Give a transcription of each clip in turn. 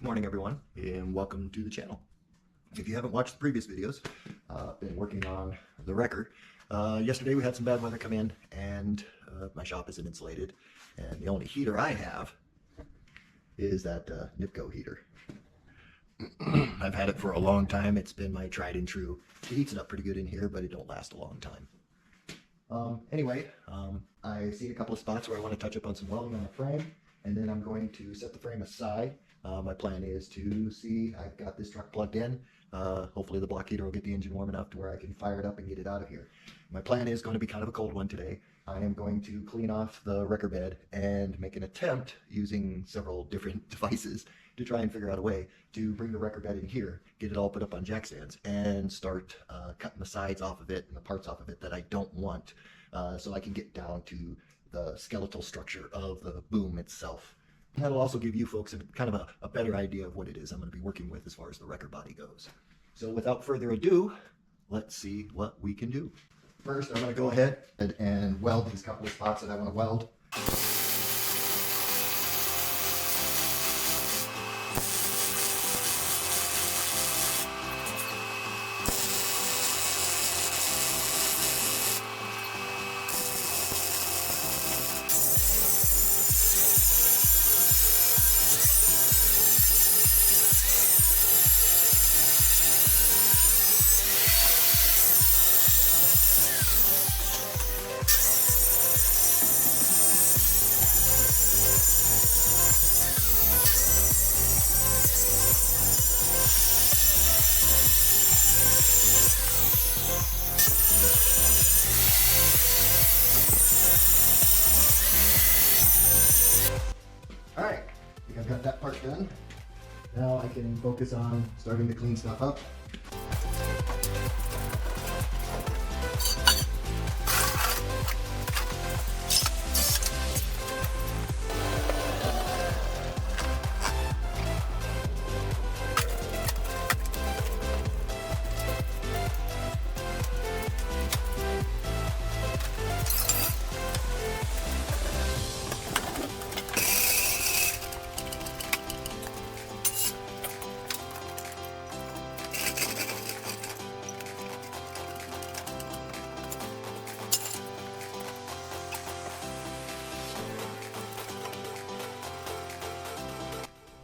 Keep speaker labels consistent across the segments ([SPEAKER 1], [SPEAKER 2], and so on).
[SPEAKER 1] Good morning, everyone, and welcome to the channel. If you haven't watched the previous videos, I've been working on the wrecker. Yesterday we had some bad weather come in, and my shop isn't insulated, and the only heater I have is that Nipco heater. I've had it for a long time. It's been my tried and true. It heats it up pretty good in here, but it don't last a long time. Anyway, I see a couple of spots where I want to touch up on some welding on the frame, and then I'm going to set the frame aside. My plan is to see, I've got this truck plugged in. Hopefully the block heater will get the engine warm enough to where I can fire it up and get it out of here. My plan is going to be kind of a cold one today. I am going to clean off the wrecker bed and make an attempt using several different devices to try and figure out a way to bring the wrecker bed in here, get it all put up on jack stands, and start cutting the sides off of it and the parts off of it that I don't want, so I can get down to the skeletal structure of the boom itself. And that'll also give you folks kind of a better idea of what it is I'm going to be working with as far as the wrecker body goes. So without further ado, let's see what we can do. First, I'm going to go ahead and weld these couple of spots that I want to weld. All right, I think I've got that part done. Now I can focus on starting to clean stuff up.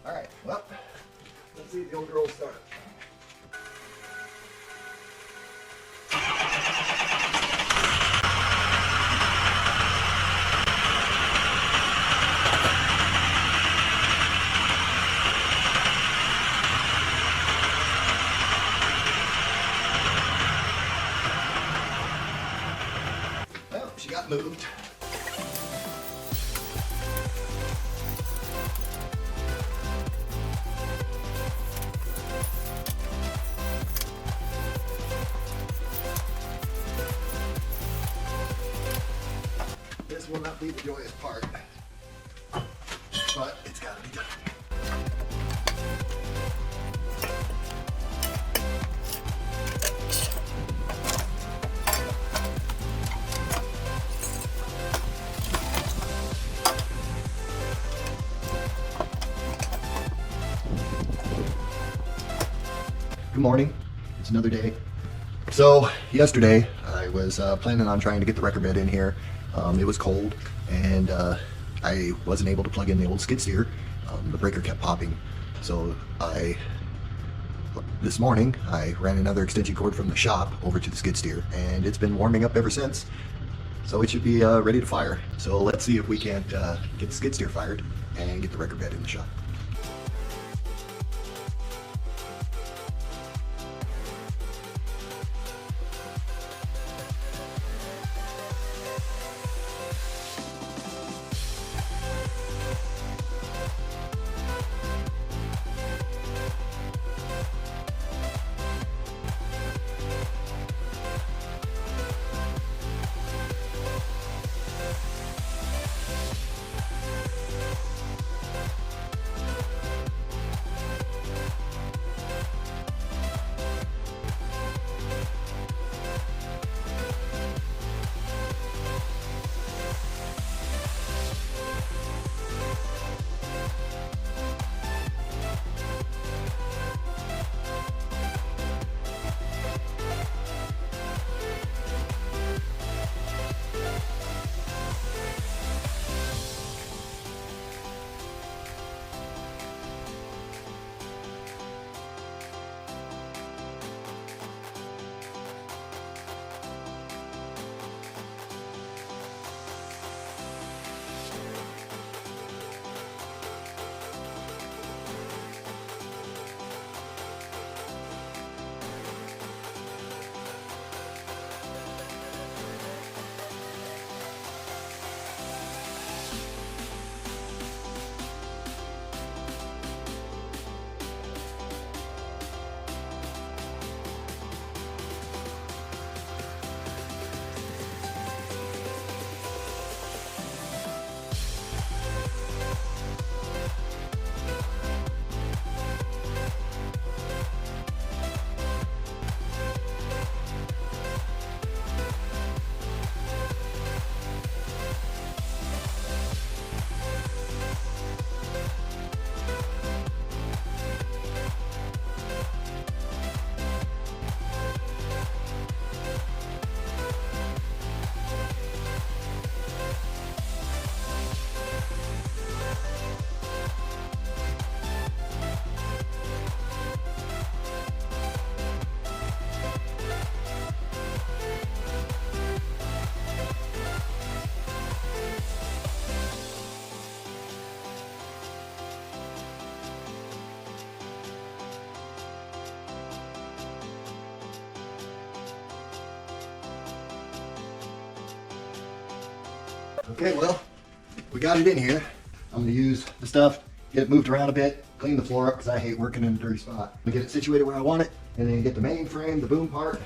[SPEAKER 1] All right, well, let's see if the old girl will start. Well, she got moved. This will not be the joyous part, but it's got to be done. Good morning. It's another day. So yesterday I was planning on trying to get the wrecker bed in here. It was cold, and I wasn't able to plug in the old skid steer. The breaker kept popping, so this morning I ran another extension cord from the shop over to the skid steer, and it's been warming up ever since. So it should be ready to fire. So let's see if we can't get the skid steer fired and get the wrecker bed in the shop. Okay, well, we got it in here. I'm gonna use the stuff, get it moved around a bit, clean the floor up because I hate working in a dirty spot. We get it situated where I want it, and then get the main frame, the boom part,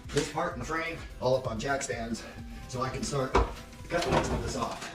[SPEAKER 1] this part and the frame, all up on jack stands, so I can start cutting some of this off.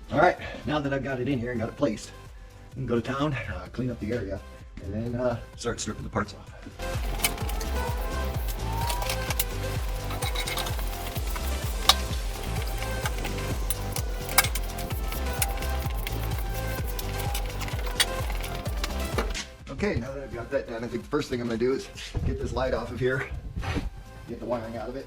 [SPEAKER 1] All right, now that I've got it in here and got it placed, I can go to town, clean up the area, and then start stripping the parts off. Okay, now that I've got that done, I think the first thing I'm going to do is get this light off of here, get the wiring out of it.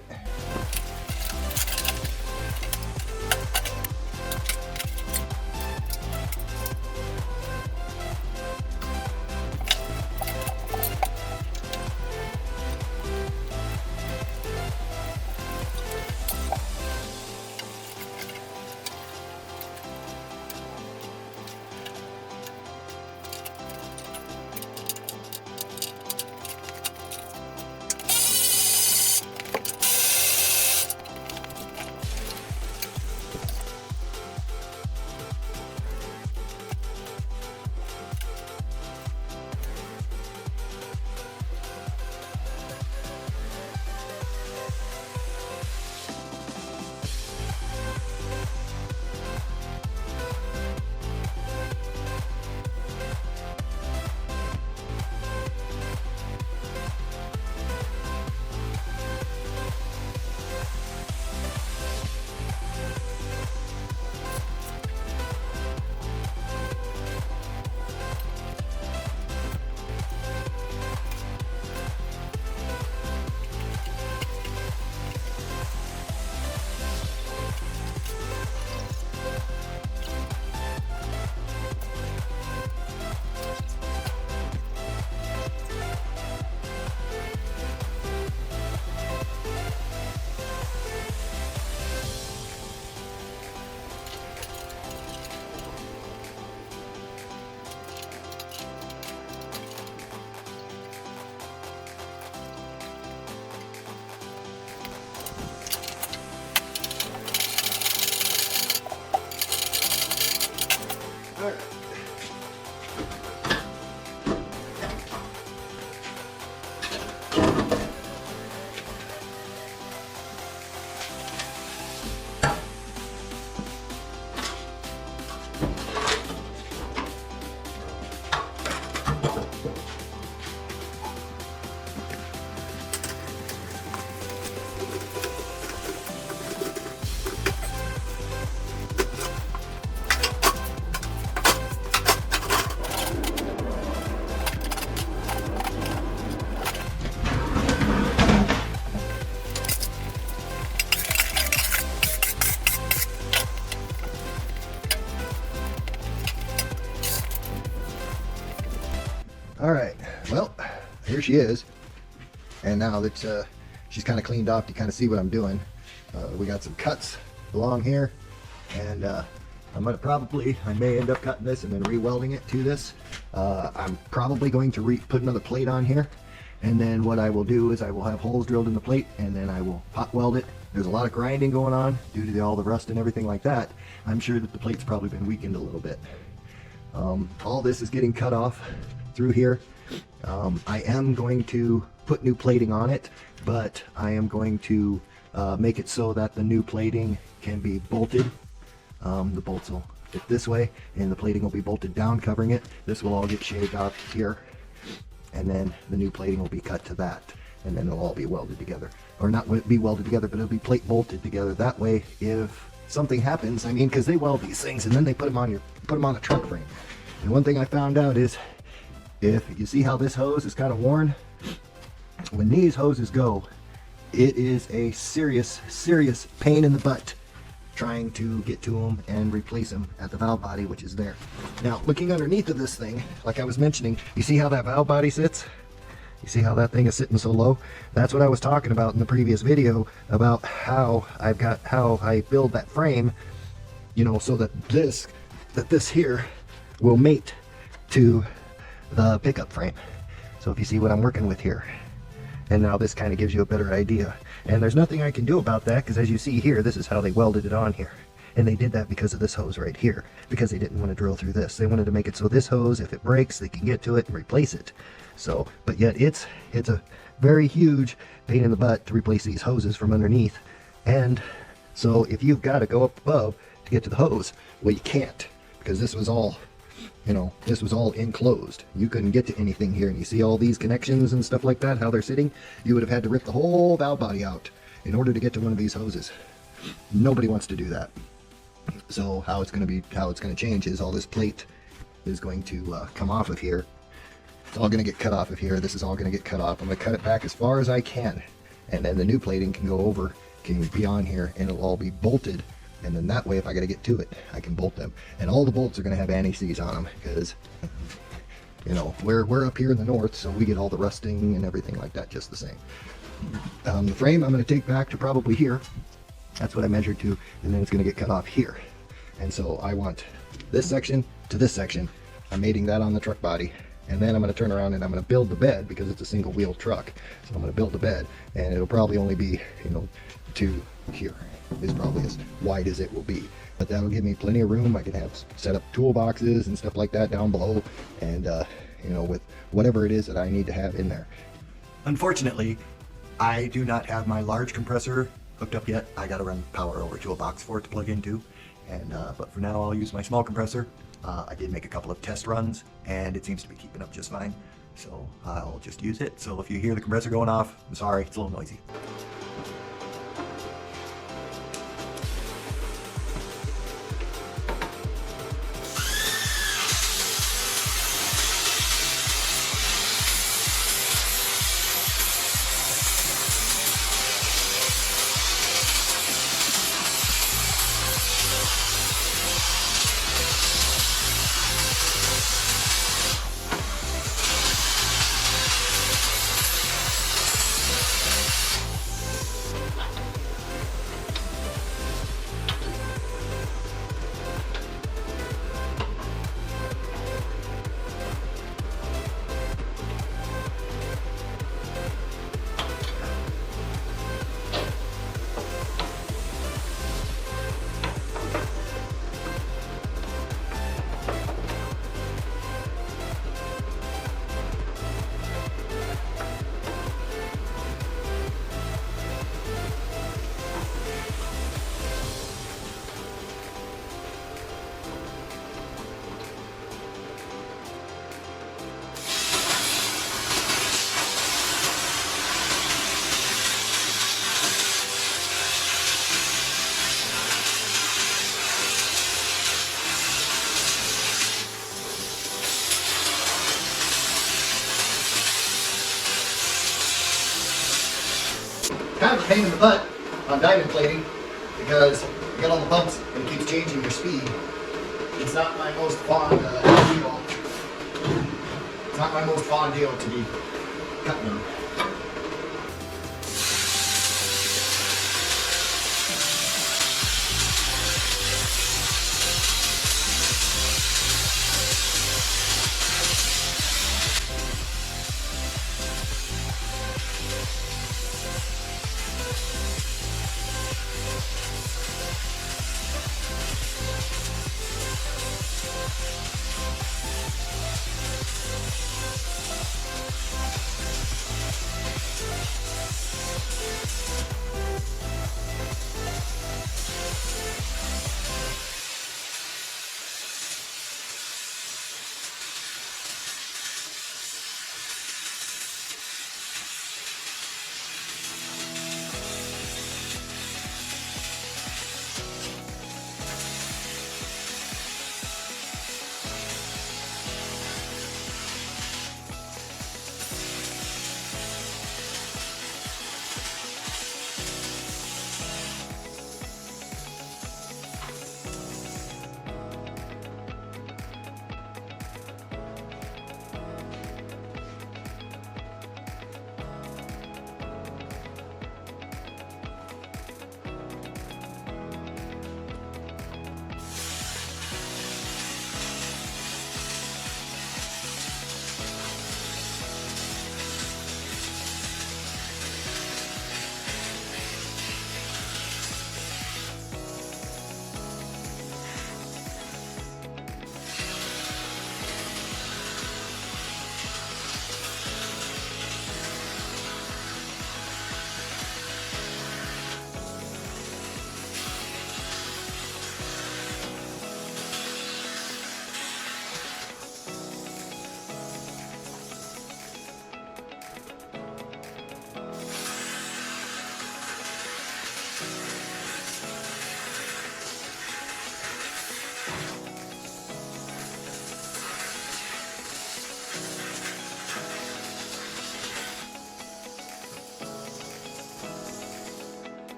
[SPEAKER 1] All right, well, here she is. And now let's she's kind of cleaned off. You kind of see what I'm doing. We got some cuts along here, and I'm gonna I may end up cutting this and then re-welding it to this. I'm probably going to put another plate on here, and then what I will do is I will have holes drilled in the plate, and then I will hot weld it. There's a lot of grinding going on due to all the rust and everything like that. I'm sure that the plate's probably been weakened a little bit. All this is getting cut off through here. I am going to put new plating on it, but I am going to make it so that the new plating can be bolted. The bolts will fit this way, and the plating will be bolted down, covering it. This will all get shaved off here, and then the new plating will be cut to that, and then it'll all be welded together. Or not be welded together, but it'll be plate bolted together. That way, if something happens, I mean, because they weld these things and then they put them on a truck frame. And one thing I found out is, if you see how this hose is kind of worn, when these hoses go, it is a serious pain in the butt trying to get to them and replace them at the valve body, which is there. Now, looking underneath of this thing, like I was mentioning, you see how that valve body sits? You see how that thing is sitting so low? That's what I was talking about in the previous video, about how I build that frame, you know, so that this here will mate to the pickup frame. So if you see what I'm working with here, and now this kind of gives you a better idea. And there's nothing I can do about that, because as you see here, this is how they welded it on here. And they did that because of this hose right here, because they didn't want to drill through this. They wanted to make it so this hose, if it breaks, they can get to it and replace it. So, but yet it's a very huge pain in the butt to replace these hoses from underneath. And so if you've got to go up above to get to the hose, well, you can't, because this was all, you know, this was all enclosed. You couldn't get to anything here. And you see all these connections and stuff like that, how they're sitting? You would have had to rip the whole valve body out in order to get to one of these hoses. Nobody wants to do that. So how it's going to change is all this plate is going to come off of here. It's all going to get cut off of here. This is all going to get cut off. I'm going to cut it back as far as I can, and then the new plating can go over, can be on here, and it'll all be bolted. And then that way, if I got to get to it, I can bolt them. And all the bolts are going to have anti-seize on them, because, you know, we're up here in the north, so we get all the rusting and everything like that just the same. The frame I'm going to take back to probably here. That's what I measured to, and then it's going to get cut off here. And so I want this section to this section. I'm mating that on the truck body, and then I'm going to turn around and I'm going to build the bed, because it's a single wheel truck. So I'm going to build the bed, and it'll probably only be, you know, to here is probably as wide as it will be. But that'll give me plenty of room. I can have set up toolboxes and stuff like that down below, and you know, with whatever it is that I need to have in there. Unfortunately, I do not have my large compressor hooked up yet. I got to run power over to a box for it to plug into, and but for now I'll use my small compressor. I did make a couple of test runs, and it seems to be keeping up just fine, so I'll just use it. So if you hear the compressor going off, I'm sorry, it's a little noisy. Kind of a pain in the butt on diamond plating, because you get all the bumps and it keeps changing your speed. It's not my most fond deal. It's not my most fond deal to be cutting them.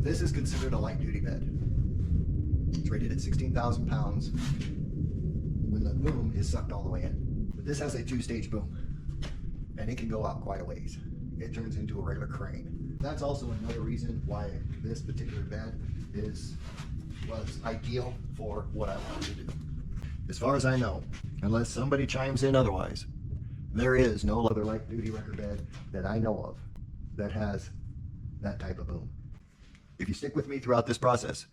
[SPEAKER 1] This is considered a light duty bed. It's rated at 16,000 pounds when the boom is sucked all the way in. But this has a 2-stage boom, and it can go out quite a ways. It turns into a regular crane. That's also another reason why this particular bed was ideal for what I wanted to do. As far as I know, unless somebody chimes in otherwise, there is no other light duty wrecker bed that I know of that has that type of boom. If you stick with me throughout this process,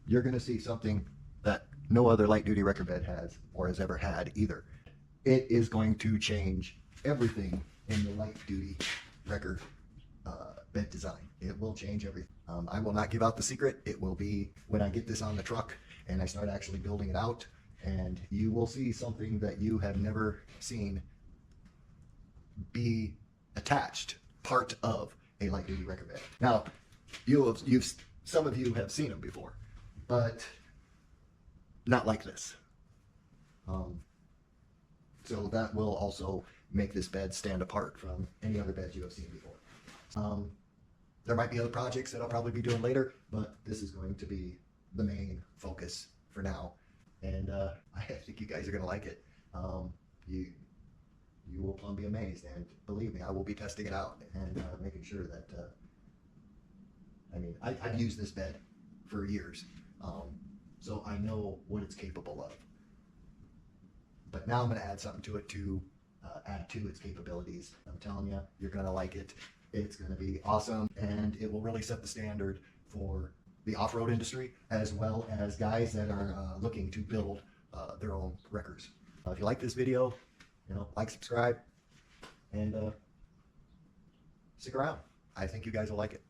[SPEAKER 1] you're going to see something that no other light duty wrecker bed has or has ever had either. It is going to change everything in the light duty wrecker bed design. It will change everything. I will not give out the secret. It will be when I get this on the truck and I start actually building it out, and you will see something that you have never seen be attached, part of a light duty wrecker bed. Now, some of you have seen them before, but not like this. So that will also make this bed stand apart from any other beds you have seen before. There might be other projects that I'll probably be doing later, but this is going to be the main focus for now. And I think you guys are going to like it. You will plumb be amazed, and believe me, I will be testing it out and making sure that, I've used this bed for years, so I know what it's capable of. But now I'm going to add something to it to add to its capabilities. I'm telling you, you're going to like it. It's going to be awesome, and it will really set the standard for the off-road industry, as well as guys that are looking to build their own wreckers. If you like this video, like, subscribe, and stick around. I think you guys will like it.